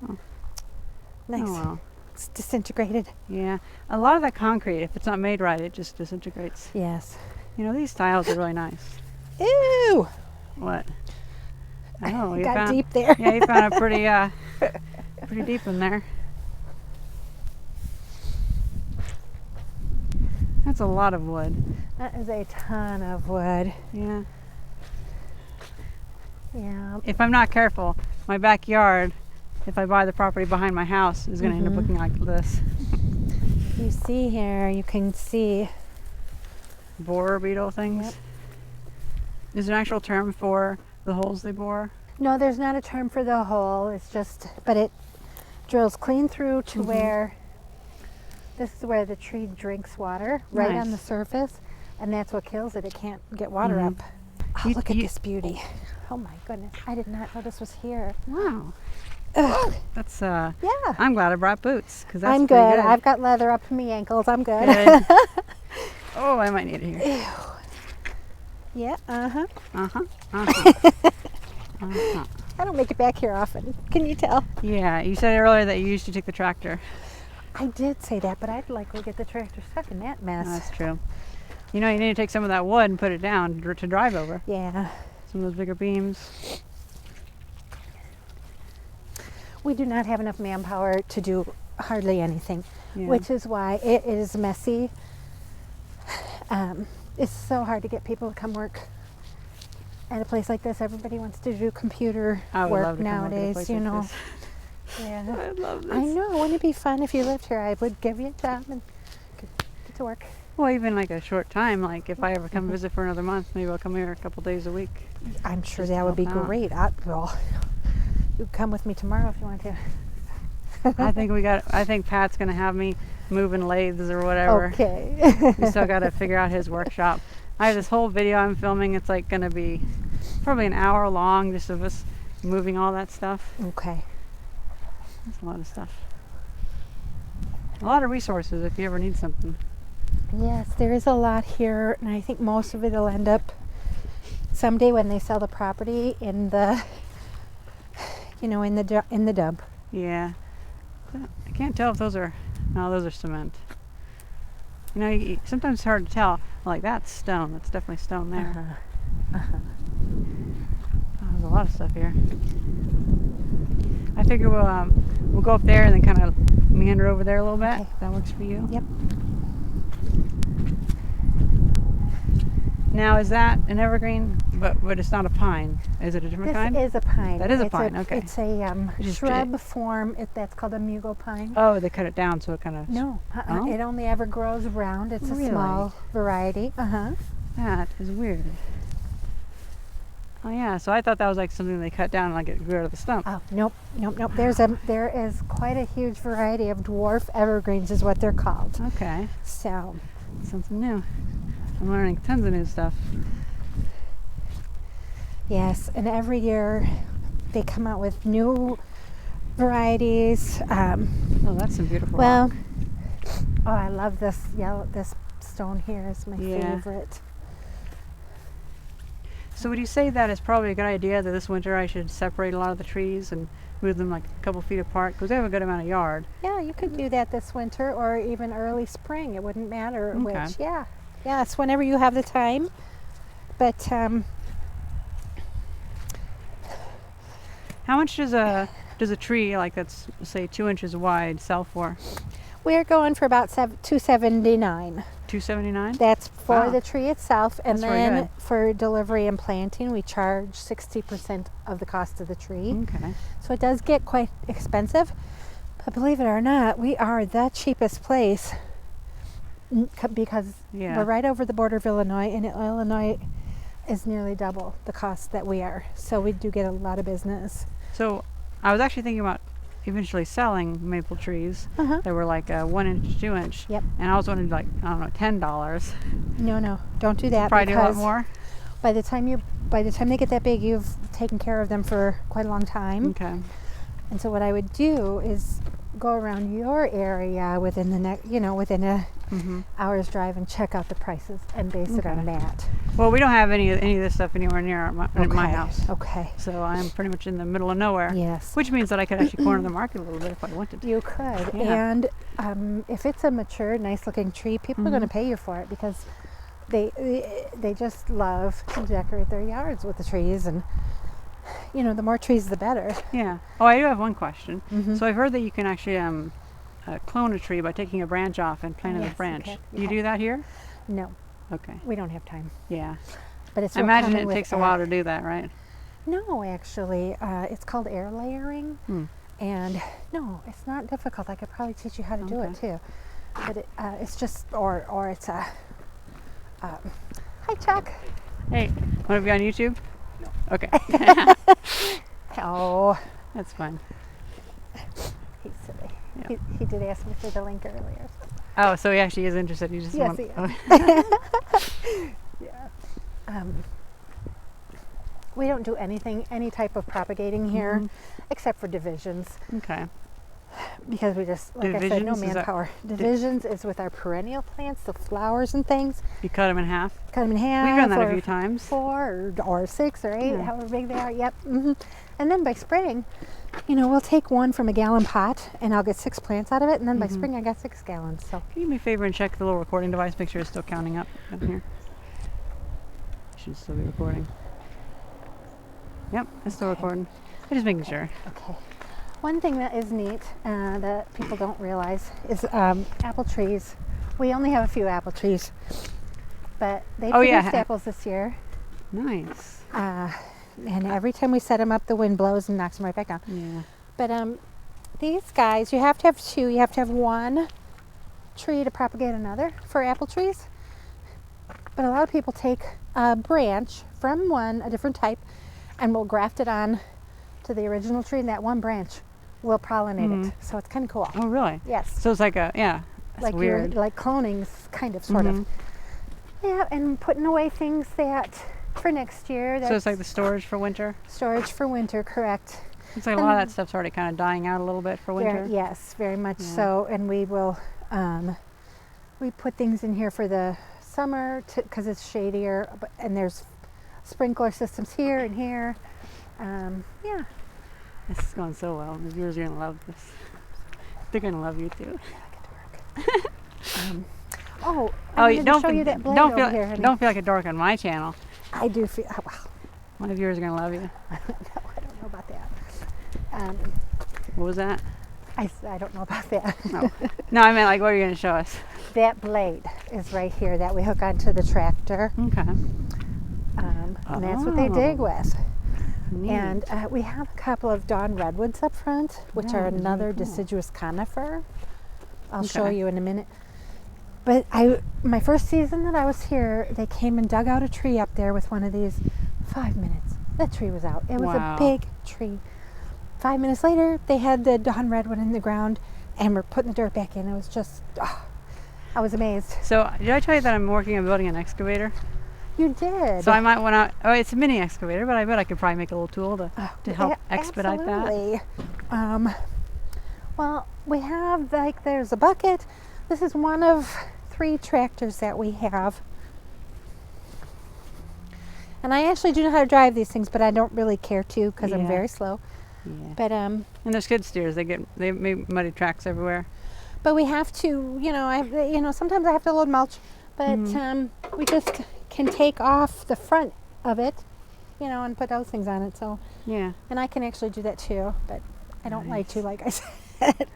[SPEAKER 1] Oh.
[SPEAKER 2] Nice.
[SPEAKER 1] Oh, well.
[SPEAKER 2] It's disintegrated.
[SPEAKER 1] Yeah. A lot of that concrete, if it's not made right, it just disintegrates.
[SPEAKER 2] Yes.
[SPEAKER 1] You know, these tiles are really nice.
[SPEAKER 2] Ew.
[SPEAKER 1] What? Oh, you
[SPEAKER 2] got
[SPEAKER 1] found,
[SPEAKER 2] deep there.
[SPEAKER 1] Yeah, you found a pretty deep in there. That's a lot of wood.
[SPEAKER 2] That is a ton of wood.
[SPEAKER 1] Yeah.
[SPEAKER 2] Yeah.
[SPEAKER 1] If I'm not careful, my backyard, if I buy the property behind my house, is going to end up looking like this.
[SPEAKER 2] You see here, you can see
[SPEAKER 1] Borer beetle things.
[SPEAKER 2] Yep.
[SPEAKER 1] Is there an actual term for the holes they bore?
[SPEAKER 2] No, there's not a term for the hole. It's just, but it drills clean through to where, this is where the tree drinks water, right on the surface, and that's what kills it. It can't get water up. Oh, look at this beauty. Oh my goodness, I did not know this was here.
[SPEAKER 1] Wow.
[SPEAKER 2] Ugh.
[SPEAKER 1] That's,
[SPEAKER 2] Yeah.
[SPEAKER 1] I'm glad I brought boots, because that's
[SPEAKER 2] I'm
[SPEAKER 1] pretty
[SPEAKER 2] good.
[SPEAKER 1] good.
[SPEAKER 2] I've got leather up to my ankles. I'm good.
[SPEAKER 1] Good. Oh, I might need it here.
[SPEAKER 2] Ew. Yeah, uh-huh. I don't make it back here often. Can you tell?
[SPEAKER 1] Yeah, you said earlier that you used to take the tractor.
[SPEAKER 2] I did say that, but I'd likely get the tractor stuck in that mess.
[SPEAKER 1] That's true. You know, you need to take some of that wood and put it down to drive over.
[SPEAKER 2] Yeah.
[SPEAKER 1] Some of those bigger beams.
[SPEAKER 2] We do not have enough manpower to do hardly anything,
[SPEAKER 1] Yeah.
[SPEAKER 2] which is why it is messy. It's so hard to get people to come work at a place like this. Everybody wants to do computer
[SPEAKER 1] I would
[SPEAKER 2] work
[SPEAKER 1] love to come work at a
[SPEAKER 2] nowadays,
[SPEAKER 1] place
[SPEAKER 2] you
[SPEAKER 1] like
[SPEAKER 2] know.
[SPEAKER 1] this.
[SPEAKER 2] Yeah.
[SPEAKER 1] I love this.
[SPEAKER 2] I know. Wouldn't it be fun if you lived here? I would give you a job and get to work.
[SPEAKER 1] Well, even like a short time, like if I ever come visit for another month, maybe I'll come here a couple days a week.
[SPEAKER 2] I'm sure
[SPEAKER 1] Just
[SPEAKER 2] that would be
[SPEAKER 1] help out.
[SPEAKER 2] great. Well, you come with me tomorrow if you want to.
[SPEAKER 1] I think Pat's gonna have me moving lathes or whatever.
[SPEAKER 2] Okay.
[SPEAKER 1] We still gotta figure out his workshop. I have this whole video I'm filming. It's like gonna be probably an hour long, just of us moving all that stuff.
[SPEAKER 2] Okay.
[SPEAKER 1] That's a lot of stuff. A lot of resources if you ever need something.
[SPEAKER 2] Yes, there is a lot here, and I think most of it will end up someday when they sell the property in the, in the dump.
[SPEAKER 1] Yeah. I can't tell if those are, no, those are cement. You know, sometimes it's hard to tell. Like that's stone. That's definitely stone there. Oh, there's a lot of stuff here. I figure we'll go up there and then kind of meander over there a little bit.
[SPEAKER 2] Okay.
[SPEAKER 1] If that works for you.
[SPEAKER 2] Yep.
[SPEAKER 1] Now, is that an evergreen? But it's not a pine. Is it a different kind?
[SPEAKER 2] This is a pine.
[SPEAKER 1] That is a pine, okay.
[SPEAKER 2] It's a
[SPEAKER 1] Just
[SPEAKER 2] shrub form. That's called a mugo pine.
[SPEAKER 1] Oh, they cut it down so it kind of.
[SPEAKER 2] No,
[SPEAKER 1] Oh?
[SPEAKER 2] it only ever grows round. It's
[SPEAKER 1] Really?
[SPEAKER 2] a small variety.
[SPEAKER 1] That is weird. Oh yeah, so I thought that was like something they cut down and like it grew out of the stump.
[SPEAKER 2] Oh, nope. There is quite a huge variety of dwarf evergreens, is what they're called.
[SPEAKER 1] Okay,
[SPEAKER 2] So,
[SPEAKER 1] something new. I'm learning tons of new stuff.
[SPEAKER 2] yes, and every year they come out with new varieties.
[SPEAKER 1] Oh, that's some beautiful
[SPEAKER 2] Well,
[SPEAKER 1] rock.
[SPEAKER 2] oh, I love this yellow. This stone here is my
[SPEAKER 1] Yeah.
[SPEAKER 2] favorite.
[SPEAKER 1] So would you say that it's probably a good idea that this winter I should separate a lot of the trees and move them like a couple feet apart? Because they have a good amount of yard.
[SPEAKER 2] Yeah, you could do that this winter or even early spring. It wouldn't matter
[SPEAKER 1] Okay.
[SPEAKER 2] which. Yeah, it's whenever you have the time. But
[SPEAKER 1] How much does a tree like that's say 2 inches wide sell for?
[SPEAKER 2] we're going for about $279.
[SPEAKER 1] $279?
[SPEAKER 2] That's for
[SPEAKER 1] Wow.
[SPEAKER 2] the tree itself, and
[SPEAKER 1] That's very
[SPEAKER 2] then
[SPEAKER 1] good.
[SPEAKER 2] for delivery and planting, we charge 60% of the cost of the tree.
[SPEAKER 1] Okay.
[SPEAKER 2] So it does get quite expensive, but believe it or not, we are the cheapest place Because
[SPEAKER 1] Yeah.
[SPEAKER 2] we're right over the border of Illinois, and Illinois is nearly double the cost that we are. So we do get a lot of business.
[SPEAKER 1] So I was actually thinking about eventually selling maple trees.
[SPEAKER 2] Uh-huh.
[SPEAKER 1] They were like 1 inch, 2 inch.
[SPEAKER 2] Yep.
[SPEAKER 1] And I was wondering, like, I don't know, $10.
[SPEAKER 2] No, don't do that.
[SPEAKER 1] Probably do a lot
[SPEAKER 2] because
[SPEAKER 1] more.
[SPEAKER 2] By the time they get that big, you've taken care of them for quite a long time.
[SPEAKER 1] Okay.
[SPEAKER 2] And so what I would do is go around your area within within a hour's drive and check out the prices and base it on that.
[SPEAKER 1] Well, we don't have any of this stuff anywhere near my house.
[SPEAKER 2] Okay.
[SPEAKER 1] So I'm pretty much in the middle of nowhere.
[SPEAKER 2] Yes.
[SPEAKER 1] Which means that I could actually corner the market a little bit if I wanted to.
[SPEAKER 2] You could.
[SPEAKER 1] Yeah.
[SPEAKER 2] And if it's a mature, nice-looking tree, people are going to pay you for it because they just love to decorate their yards with the trees, and the more trees, the better.
[SPEAKER 1] Yeah. Oh, I do have one question.
[SPEAKER 2] Mm-hmm.
[SPEAKER 1] So I've heard that you can actually clone a tree by taking a branch off and planting
[SPEAKER 2] Yes,
[SPEAKER 1] a branch.
[SPEAKER 2] you
[SPEAKER 1] You do that here?
[SPEAKER 2] No,
[SPEAKER 1] Okay.
[SPEAKER 2] we don't have time.
[SPEAKER 1] Yeah.
[SPEAKER 2] But it's
[SPEAKER 1] I
[SPEAKER 2] real
[SPEAKER 1] imagine
[SPEAKER 2] common
[SPEAKER 1] it
[SPEAKER 2] with
[SPEAKER 1] takes a while to do that, right?
[SPEAKER 2] No, actually, it's called air layering, and no, it's not difficult. I could probably teach you how to do it too. But it's just, or it's a. Hi, Chuck.
[SPEAKER 1] Hey, want to be on YouTube? No. Okay.
[SPEAKER 2] Oh,
[SPEAKER 1] That's fine.
[SPEAKER 2] he's silly.
[SPEAKER 1] Yeah.
[SPEAKER 2] He did ask me for the link earlier.
[SPEAKER 1] Oh, so he actually is interested. He just
[SPEAKER 2] Yes,
[SPEAKER 1] want-
[SPEAKER 2] he is. Yeah. We don't do any type of propagating here, except for divisions,
[SPEAKER 1] Okay.
[SPEAKER 2] because we just, like I said, no
[SPEAKER 1] Divisions? Is that-
[SPEAKER 2] manpower. Divisions is with our perennial plants, the flowers and things.
[SPEAKER 1] You cut them in half?
[SPEAKER 2] Cut them in half.
[SPEAKER 1] We've done that a
[SPEAKER 2] or
[SPEAKER 1] few times.
[SPEAKER 2] 4 or 6 or 8,
[SPEAKER 1] Yeah.
[SPEAKER 2] however big they are. Yep. And then by spring, we'll take one from a gallon pot, and I'll get 6 plants out of it. And then by spring, I got 6 gallons. So
[SPEAKER 1] Can you do me a favor and check the little recording device, make sure it's still counting up down here? Should still be recording. Yep, it's still recording. I'm just making sure.
[SPEAKER 2] okay. One thing that is neat that people don't realize is apple trees. We only have a few apple trees, but they produced apples this year.
[SPEAKER 1] Nice.
[SPEAKER 2] And every time we set them up, the wind blows and knocks them right back down.
[SPEAKER 1] Yeah.
[SPEAKER 2] But these guys, you have to have 2. You have to have one tree to propagate another for apple trees. But a lot of people take a branch from a different type, and will graft it on to the original tree, and that one branch will pollinate it. So it's kind of cool.
[SPEAKER 1] Oh, really?
[SPEAKER 2] Yes.
[SPEAKER 1] So it's like that's
[SPEAKER 2] Like
[SPEAKER 1] weird.
[SPEAKER 2] like cloning's kind of, sort of. Yeah, and putting away things that for next year.
[SPEAKER 1] So it's like the storage for winter?
[SPEAKER 2] Storage for winter, correct.
[SPEAKER 1] It's like a lot of that stuff's already kind of dying out a little bit for winter.
[SPEAKER 2] Yes, very much so. And we will, we put things in here for the summer because it's shadier, and there's sprinkler systems here and here. Yeah.
[SPEAKER 1] This is going so well. The viewers are going to love this. They're going to love you too.
[SPEAKER 2] I don't show you that blade
[SPEAKER 1] don't
[SPEAKER 2] over here, honey.
[SPEAKER 1] don't feel like a dork on my channel.
[SPEAKER 2] I do feel, well,
[SPEAKER 1] My viewers are going to love you.
[SPEAKER 2] no, I don't know about that.
[SPEAKER 1] What was that?
[SPEAKER 2] I don't know about that.
[SPEAKER 1] No. No, I meant like, what are you going to show us?
[SPEAKER 2] That blade is right here that we hook onto the tractor.
[SPEAKER 1] Okay.
[SPEAKER 2] And that's what they dig with.
[SPEAKER 1] Neat.
[SPEAKER 2] And we have a couple of dawn redwoods up front, which are another deciduous conifer. I'll show you in a minute. But my first season that I was here, they came and dug out a tree up there with one of these. 5 minutes. That tree was out. It was a big tree. 5 minutes later, they had the dawn redwood in the ground and were putting the dirt back in. It was just, I was amazed.
[SPEAKER 1] So, did I tell you that I'm working on building an excavator?
[SPEAKER 2] You did.
[SPEAKER 1] So I might want to, it's a mini excavator, but I bet I could probably make a little tool to help expedite
[SPEAKER 2] absolutely. Well, we have, there's a bucket. This is one of 3 tractors that we have. And I actually do know how to drive these things, but I don't really care to because I'm very slow.
[SPEAKER 1] Yeah.
[SPEAKER 2] But
[SPEAKER 1] and they're skid steers. They make muddy tracks everywhere.
[SPEAKER 2] But we have to, sometimes I have to load mulch, but we just can take off the front of it, and put those things on it. So
[SPEAKER 1] Yeah.
[SPEAKER 2] and I can actually do that too, but I don't like to, like I said.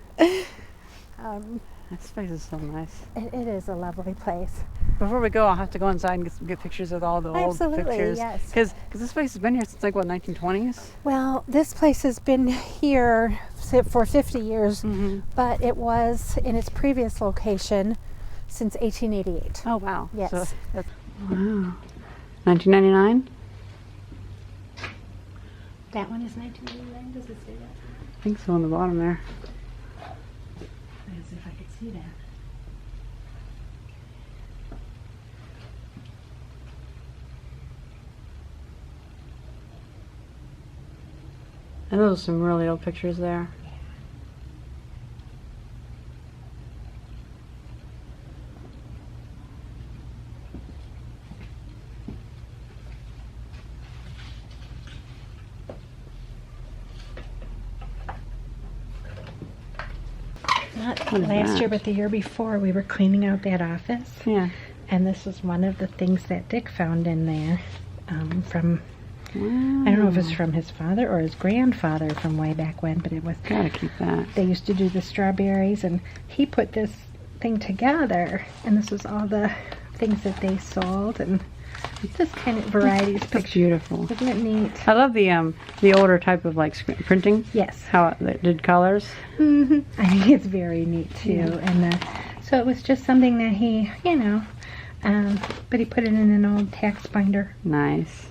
[SPEAKER 1] This place is so nice.
[SPEAKER 2] It is a lovely place.
[SPEAKER 1] Before we go, I'll have to go inside and get pictures of all the old
[SPEAKER 2] Absolutely,
[SPEAKER 1] pictures.
[SPEAKER 2] yes.
[SPEAKER 1] Because this place has been here since 1920s.
[SPEAKER 2] Well, this place has been here for 50 years, but it was in its previous location since 1888.
[SPEAKER 1] Oh, wow.
[SPEAKER 2] Yes.
[SPEAKER 1] So that's, wow. 1999?
[SPEAKER 2] That one is 1989. Does it say that?
[SPEAKER 1] I think so on the bottom there.
[SPEAKER 2] As if I could see that.
[SPEAKER 1] And those are some really old pictures there.
[SPEAKER 2] Not
[SPEAKER 1] What is
[SPEAKER 2] last
[SPEAKER 1] that?
[SPEAKER 2] year, but the year before, we were cleaning out that office.
[SPEAKER 1] Yeah.
[SPEAKER 2] And this was one of the things that Dick found in there from,
[SPEAKER 1] Wow.
[SPEAKER 2] I don't know if it's from his father or his grandfather from way back when, but it was,
[SPEAKER 1] Gotta keep that.
[SPEAKER 2] they used to do the strawberries, and he put this thing together, and this was all the things that they sold, and just kind of varieties.
[SPEAKER 1] That's beautiful.
[SPEAKER 2] Isn't it neat?
[SPEAKER 1] I love the older type of like printing.
[SPEAKER 2] Yes.
[SPEAKER 1] How it did colors.
[SPEAKER 2] I think it's very neat too.
[SPEAKER 1] Yeah.
[SPEAKER 2] And so it was just something that he, but he put it in an old tax binder.
[SPEAKER 1] Nice.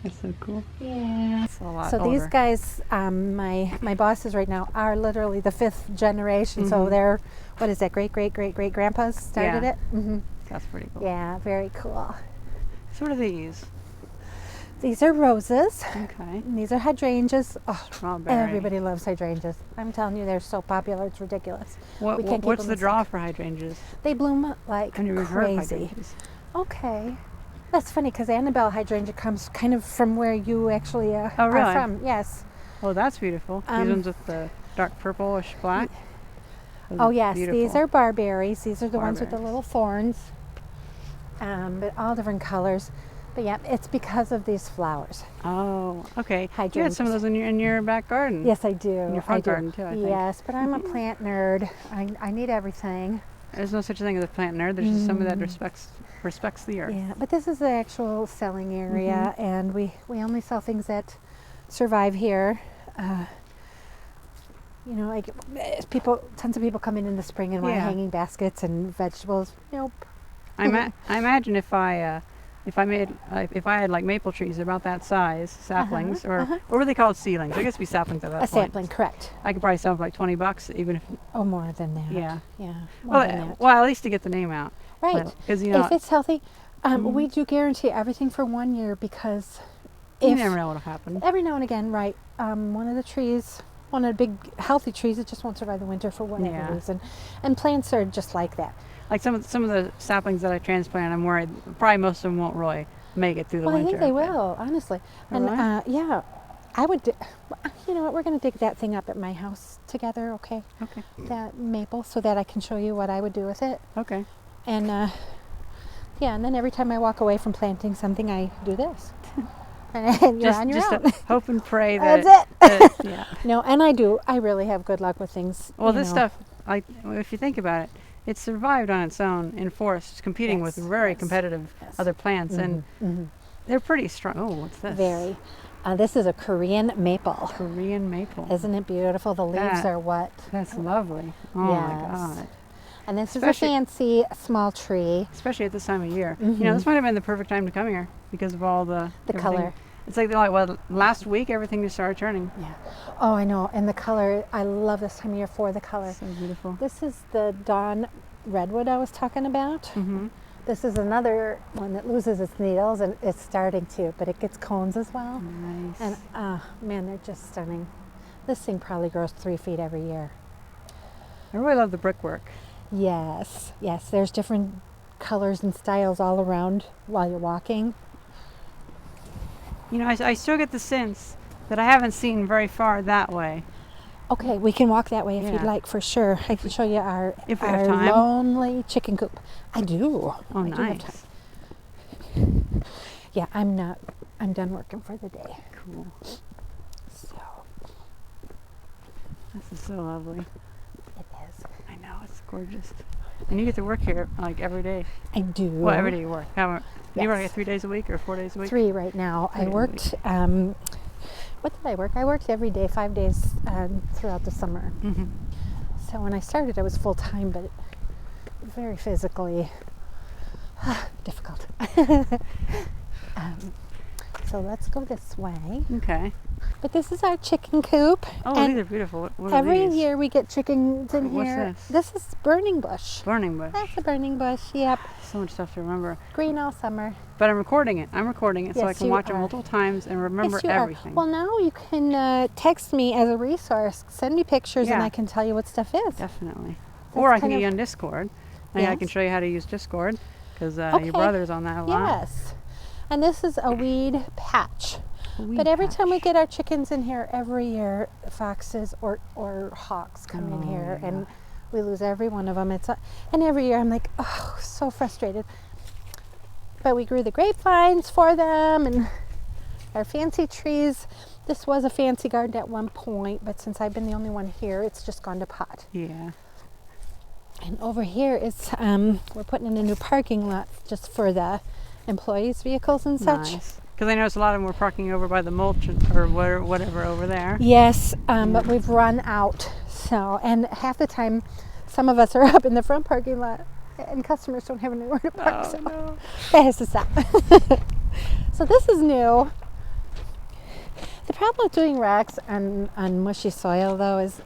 [SPEAKER 1] That's so cool.
[SPEAKER 2] Yeah.
[SPEAKER 1] It's a lot
[SPEAKER 2] So
[SPEAKER 1] older.
[SPEAKER 2] these guys, my bosses right now are literally the 5th generation. So they're, what is that, great grandpas started
[SPEAKER 1] Yeah.
[SPEAKER 2] it?
[SPEAKER 1] That's pretty cool.
[SPEAKER 2] Yeah, very cool.
[SPEAKER 1] So what are these?
[SPEAKER 2] These are roses.
[SPEAKER 1] Okay.
[SPEAKER 2] And these are hydrangeas. Oh,
[SPEAKER 1] Strawberry.
[SPEAKER 2] everybody loves hydrangeas. I'm telling you, they're so popular. It's ridiculous. We can't keep
[SPEAKER 1] What's
[SPEAKER 2] them
[SPEAKER 1] the
[SPEAKER 2] in
[SPEAKER 1] draw
[SPEAKER 2] stock.
[SPEAKER 1] for hydrangeas?
[SPEAKER 2] They bloom like
[SPEAKER 1] I've never heard of
[SPEAKER 2] crazy.
[SPEAKER 1] hydrangeas.
[SPEAKER 2] Okay. That's funny because Annabelle hydrangea comes kind of from where you actually
[SPEAKER 1] Oh,
[SPEAKER 2] are
[SPEAKER 1] really?
[SPEAKER 2] from. Yes.
[SPEAKER 1] Oh, that's beautiful. These ones with the dark purplish black. Those
[SPEAKER 2] Oh
[SPEAKER 1] are
[SPEAKER 2] yes, these
[SPEAKER 1] beautiful.
[SPEAKER 2] are barberries. These are the ones with the
[SPEAKER 1] Barberries.
[SPEAKER 2] little thorns. But all different colors. But yeah, it's because of these flowers.
[SPEAKER 1] Oh, okay. You had some of
[SPEAKER 2] Hydrangeas.
[SPEAKER 1] those in your back garden.
[SPEAKER 2] Yes, I do.
[SPEAKER 1] In your
[SPEAKER 2] I
[SPEAKER 1] front
[SPEAKER 2] do.
[SPEAKER 1] garden too, I think.
[SPEAKER 2] Yes, but I'm a plant nerd. I need everything.
[SPEAKER 1] There's no such thing as a plant nerd. There's just somebody that respects the earth.
[SPEAKER 2] Yeah, but this is the actual selling area, and we only sell things that survive here. Like tons of people come in the spring and want
[SPEAKER 1] Yeah.
[SPEAKER 2] hanging baskets and vegetables. Nope.
[SPEAKER 1] I imagine if I had like maple trees about that size, saplings, or what were they called, seedlings? I guess it'd be saplings at that
[SPEAKER 2] A
[SPEAKER 1] point.
[SPEAKER 2] sapling, correct.
[SPEAKER 1] I could probably sell them for like $20, even if.
[SPEAKER 2] Oh, more than that.
[SPEAKER 1] Yeah.
[SPEAKER 2] Yeah. More than that.
[SPEAKER 1] Well, at least to get the name out.
[SPEAKER 2] Right.
[SPEAKER 1] Because
[SPEAKER 2] If it's healthy, we do guarantee everything for 1 year because
[SPEAKER 1] you never know what'll happen.
[SPEAKER 2] every now and again, right, one of the big healthy trees, it just won't survive the winter for whatever
[SPEAKER 1] Yeah.
[SPEAKER 2] reason. And plants are just like that.
[SPEAKER 1] Like some of the saplings that I transplant, I'm worried probably most of them won't really make it through the
[SPEAKER 2] Well, I
[SPEAKER 1] winter.
[SPEAKER 2] think they will, honestly.
[SPEAKER 1] Oh,
[SPEAKER 2] And
[SPEAKER 1] really?
[SPEAKER 2] yeah, I would. You know what? We're going to dig that thing up at my house together, okay?
[SPEAKER 1] Okay.
[SPEAKER 2] That maple, so that I can show you what I would do with it.
[SPEAKER 1] Okay.
[SPEAKER 2] And and then every time I walk away from planting something, I do this. And you're on your own.
[SPEAKER 1] Hope and pray that.
[SPEAKER 2] That's it.
[SPEAKER 1] Yeah.
[SPEAKER 2] No, and I really have good luck with things.
[SPEAKER 1] Well,
[SPEAKER 2] you
[SPEAKER 1] this
[SPEAKER 2] know.
[SPEAKER 1] stuff, like if you think about it, it survived on its own in forests, competing with
[SPEAKER 2] Yes,
[SPEAKER 1] very
[SPEAKER 2] yes,
[SPEAKER 1] competitive
[SPEAKER 2] yes.
[SPEAKER 1] other plants, and they're pretty strong. Oh, what's this?
[SPEAKER 2] Very. This is a Korean maple.
[SPEAKER 1] Korean maple.
[SPEAKER 2] Isn't it beautiful? The leaves
[SPEAKER 1] That-
[SPEAKER 2] are what?
[SPEAKER 1] That's lovely. Oh my
[SPEAKER 2] Yes.
[SPEAKER 1] God.
[SPEAKER 2] And this is a
[SPEAKER 1] Especially-
[SPEAKER 2] fancy small tree.
[SPEAKER 1] Especially at this time of year. You know, this might have been the perfect time to come here because of all the everything.
[SPEAKER 2] Color.
[SPEAKER 1] It's like last week everything just started turning.
[SPEAKER 2] Yeah. Oh, I know. And the color, I love this time of year for the color.
[SPEAKER 1] So beautiful.
[SPEAKER 2] This is the dawn redwood I was talking about.
[SPEAKER 1] Mm-hmm.
[SPEAKER 2] This is another one that loses its needles, and it's starting to, but it gets cones as well.
[SPEAKER 1] Nice.
[SPEAKER 2] And man, they're just stunning. This thing probably grows 3 feet every year.
[SPEAKER 1] I really love the brickwork.
[SPEAKER 2] Yes, yes. There's different colors and styles all around while you're walking.
[SPEAKER 1] You know, I still get the sense that I haven't seen very far that way.
[SPEAKER 2] Okay, we can walk that way if you'd
[SPEAKER 1] Yeah.
[SPEAKER 2] like, for sure. I can show you our
[SPEAKER 1] If we have time.
[SPEAKER 2] lonely chicken coop. I do.
[SPEAKER 1] Oh,
[SPEAKER 2] I do have
[SPEAKER 1] nice.
[SPEAKER 2] time. Yeah, I'm done working for the day.
[SPEAKER 1] Cool.
[SPEAKER 2] So
[SPEAKER 1] This is so lovely.
[SPEAKER 2] it is.
[SPEAKER 1] I know, it's gorgeous. And you get to work here like every day.
[SPEAKER 2] I do.
[SPEAKER 1] Well, every day you work. Do you work
[SPEAKER 2] Yes.
[SPEAKER 1] like 3 days a week or 4 days a week?
[SPEAKER 2] 3 right now. I
[SPEAKER 1] 3 days a
[SPEAKER 2] worked. What did I work? I worked every day, 5 days throughout the summer.
[SPEAKER 1] Mm-hmm.
[SPEAKER 2] So when I started, I was full time, but very physically difficult. So let's go this way.
[SPEAKER 1] Okay.
[SPEAKER 2] But this is our chicken coop.
[SPEAKER 1] Oh,
[SPEAKER 2] and
[SPEAKER 1] these are beautiful. What are
[SPEAKER 2] every
[SPEAKER 1] these?
[SPEAKER 2] year we get chickens in
[SPEAKER 1] What's
[SPEAKER 2] here.
[SPEAKER 1] this?
[SPEAKER 2] This is burning bush.
[SPEAKER 1] Burning bush.
[SPEAKER 2] That's a burning bush, yep.
[SPEAKER 1] So much stuff to remember.
[SPEAKER 2] Green all summer.
[SPEAKER 1] But I'm recording it. So I
[SPEAKER 2] Yes,
[SPEAKER 1] can
[SPEAKER 2] you
[SPEAKER 1] watch it
[SPEAKER 2] are.
[SPEAKER 1] multiple times and remember
[SPEAKER 2] Yes, you
[SPEAKER 1] everything.
[SPEAKER 2] are. Well, now you can text me as a resource. Send me pictures and
[SPEAKER 1] Yeah.
[SPEAKER 2] I can tell you what stuff is.
[SPEAKER 1] Definitely.
[SPEAKER 2] That's
[SPEAKER 1] Or I can
[SPEAKER 2] kind
[SPEAKER 1] get you
[SPEAKER 2] of-
[SPEAKER 1] on Discord. And I can
[SPEAKER 2] Yes.
[SPEAKER 1] show you how to use Discord because
[SPEAKER 2] Okay.
[SPEAKER 1] your brother's on that a lot.
[SPEAKER 2] Yes. And this is a weed patch.
[SPEAKER 1] Weed
[SPEAKER 2] But every time we
[SPEAKER 1] patch.
[SPEAKER 2] get our chickens in here, every year foxes or hawks come in here
[SPEAKER 1] yeah.
[SPEAKER 2] and we lose every one of them. And every year I'm like, oh, so frustrated. But we grew the grapevines for them and our fancy trees. This was a fancy garden at one point, but since I've been the only one here, it's just gone to pot.
[SPEAKER 1] Yeah.
[SPEAKER 2] And over here is, we're putting in a new parking lot just for the employees' vehicles and such.
[SPEAKER 1] Nice. Because I noticed a lot of them were parking over by the mulch or whatever over there.
[SPEAKER 2] Yes, but we've run out. So, and half the time, some of us are up in the front parking lot, and customers don't have anywhere to park. So
[SPEAKER 1] no.
[SPEAKER 2] that has to stop. So this is new. The problem with doing racks on mushy soil, though, is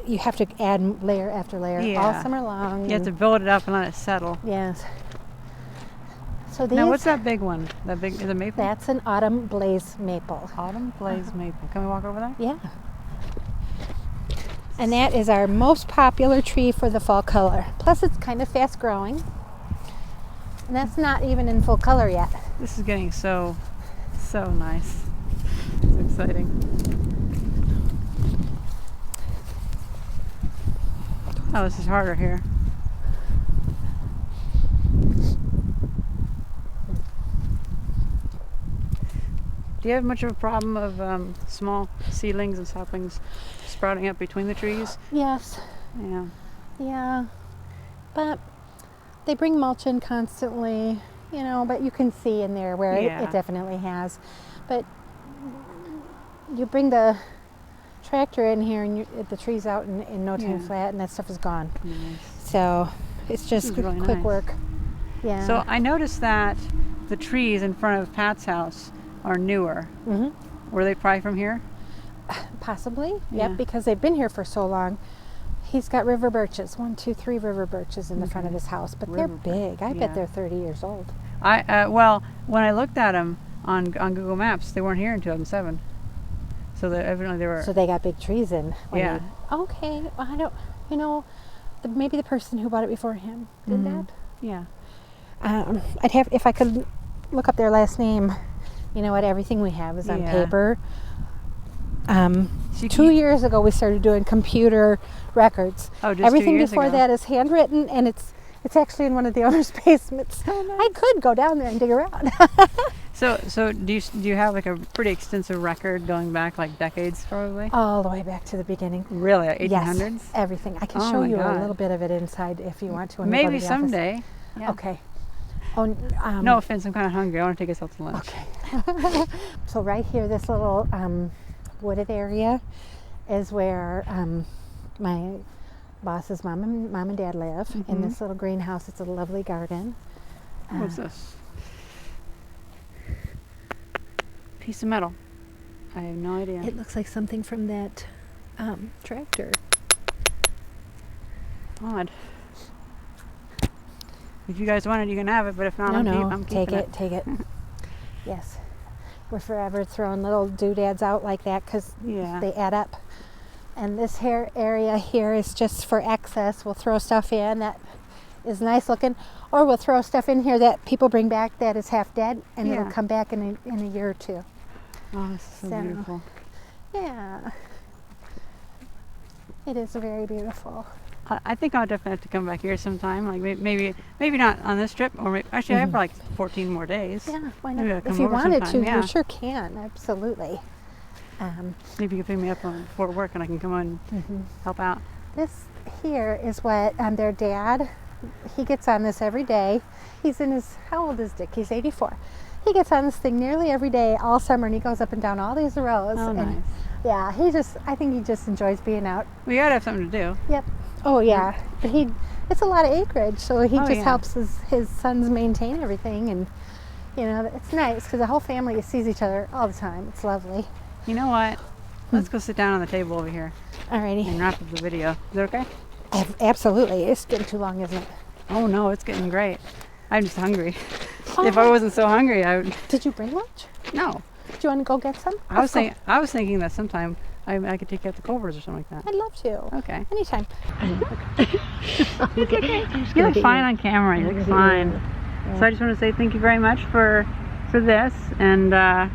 [SPEAKER 2] you have to add layer after layer all
[SPEAKER 1] Yeah.
[SPEAKER 2] summer long.
[SPEAKER 1] You have to build it up and let it settle.
[SPEAKER 2] Yes. So these.
[SPEAKER 1] Now, what's that big one? That big, is it maple?
[SPEAKER 2] That's an autumn blaze maple.
[SPEAKER 1] Autumn blaze maple. Can we walk over there?
[SPEAKER 2] Yeah. And that is our most popular tree for the fall color. Plus it's kind of fast growing. And that's not even in full color yet.
[SPEAKER 1] This is getting so nice. It's exciting. Oh, this is harder here. Do you have much of a problem of small seedlings and saplings sprouting up between the trees?
[SPEAKER 2] Yes.
[SPEAKER 1] Yeah.
[SPEAKER 2] Yeah. But they bring mulch in constantly, but you can see in there where
[SPEAKER 1] Yeah.
[SPEAKER 2] it definitely has. But you bring the tractor in here and the tree's out in no time
[SPEAKER 1] Yeah.
[SPEAKER 2] flat and that stuff is gone.
[SPEAKER 1] Nice.
[SPEAKER 2] So it's just
[SPEAKER 1] is really
[SPEAKER 2] quick
[SPEAKER 1] nice.
[SPEAKER 2] work. Yeah.
[SPEAKER 1] So I noticed that the trees in front of Pat's house are newer.
[SPEAKER 2] hmm
[SPEAKER 1] Were they probably from here?
[SPEAKER 2] Possibly.
[SPEAKER 1] Yeah.
[SPEAKER 2] Yep, because they've been here for so long. He's got river birches, 1, 2, 3 river birches in the front of his house, but they're
[SPEAKER 1] River
[SPEAKER 2] big. I
[SPEAKER 1] yeah.
[SPEAKER 2] bet they're 30 years old.
[SPEAKER 1] Well, when I looked at them on Google Maps, they weren't here in 2007. So evidently they were.
[SPEAKER 2] So they got big trees in.
[SPEAKER 1] Yeah.
[SPEAKER 2] Okay. Well, I don't. Maybe the person who bought it before him did
[SPEAKER 1] Mhm. Yeah.
[SPEAKER 2] that. I'd have if I could look up their last name. You know what? Everything we have is on
[SPEAKER 1] Yeah.
[SPEAKER 2] paper.
[SPEAKER 1] So
[SPEAKER 2] 2 years ago, we started doing computer records.
[SPEAKER 1] Oh, just 2
[SPEAKER 2] Everything
[SPEAKER 1] years
[SPEAKER 2] before
[SPEAKER 1] ago.
[SPEAKER 2] that is handwritten, and it's actually in one of the owner's basements.
[SPEAKER 1] Oh, nice.
[SPEAKER 2] I could go down there and dig around.
[SPEAKER 1] So do you have like a pretty extensive record going back like decades probably?
[SPEAKER 2] All the way back to the beginning.
[SPEAKER 1] Really, 1800s?
[SPEAKER 2] Yes, everything. I can
[SPEAKER 1] Oh
[SPEAKER 2] show
[SPEAKER 1] my
[SPEAKER 2] you
[SPEAKER 1] God.
[SPEAKER 2] a little bit of it inside if you want to. when we go to
[SPEAKER 1] Maybe
[SPEAKER 2] the office.
[SPEAKER 1] someday. Yeah.
[SPEAKER 2] Okay. Oh,
[SPEAKER 1] No offense, I'm kind of hungry. I want to take us out to lunch.
[SPEAKER 2] Okay. So right here, this little wooded area is where my boss's mom and dad live. In
[SPEAKER 1] Mhm.
[SPEAKER 2] this little greenhouse, it's a lovely garden.
[SPEAKER 1] What's this? Piece of metal. I have no idea.
[SPEAKER 2] It looks like something from that tractor.
[SPEAKER 1] Odd. If you guys want it, you can have it, but if not, I'm
[SPEAKER 2] take
[SPEAKER 1] keeping
[SPEAKER 2] it, take it. Yes. We're forever throwing little doodads out like that because
[SPEAKER 1] Yeah.
[SPEAKER 2] they add up. And this hair area here is just for excess. We'll throw stuff in that is nice looking, or we'll throw stuff in here that people bring back that is half dead, and
[SPEAKER 1] Yeah.
[SPEAKER 2] it'll come back in a year or two.
[SPEAKER 1] Oh, this is so
[SPEAKER 2] So-
[SPEAKER 1] beautiful.
[SPEAKER 2] Yeah. It is very beautiful.
[SPEAKER 1] I think I'll definitely have to come back here sometime. Like maybe not on this trip, or actually I have like 14 more days.
[SPEAKER 2] Yeah, why
[SPEAKER 1] Maybe I'll
[SPEAKER 2] not?
[SPEAKER 1] come
[SPEAKER 2] If you
[SPEAKER 1] over
[SPEAKER 2] wanted
[SPEAKER 1] sometime,
[SPEAKER 2] to,
[SPEAKER 1] yeah.
[SPEAKER 2] you sure can. Absolutely.
[SPEAKER 1] Maybe you can pick me up before work and I can come in and help out.
[SPEAKER 2] This here is what their dad, he gets on this every day. He's in his, how old is Dick? He's 84. He gets on this thing nearly every day all summer, and he goes up and down all these rows.
[SPEAKER 1] Oh,
[SPEAKER 2] and
[SPEAKER 1] nice.
[SPEAKER 2] Yeah, I think he just enjoys being out.
[SPEAKER 1] We gotta have something to do.
[SPEAKER 2] Yep. Oh yeah, but it's a lot of acreage, so he
[SPEAKER 1] Oh,
[SPEAKER 2] just
[SPEAKER 1] yeah.
[SPEAKER 2] helps his sons maintain everything, and you know, it's nice because the whole family sees each other all the time. It's lovely.
[SPEAKER 1] You know what? Let's go sit down on the table over here
[SPEAKER 2] Alrighty.
[SPEAKER 1] and wrap up the video. Is that okay?
[SPEAKER 2] Absolutely. It's getting too long, isn't it?
[SPEAKER 1] Oh no, it's getting great. I'm just hungry. If I wasn't so hungry, I would.
[SPEAKER 2] Did you bring lunch?
[SPEAKER 1] No.
[SPEAKER 2] Do you want to go get some?
[SPEAKER 1] I was thinking that sometime I could take out the Culvers or something like that.
[SPEAKER 2] I'd love to.
[SPEAKER 1] Okay.
[SPEAKER 2] Anytime.
[SPEAKER 1] It's okay. You look fine on camera. You look fine. So I just want to say thank you very much for this, and I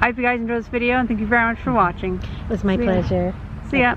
[SPEAKER 1] hope you guys enjoyed this video, and thank you very much for watching.
[SPEAKER 3] It was my pleasure.
[SPEAKER 1] See ya.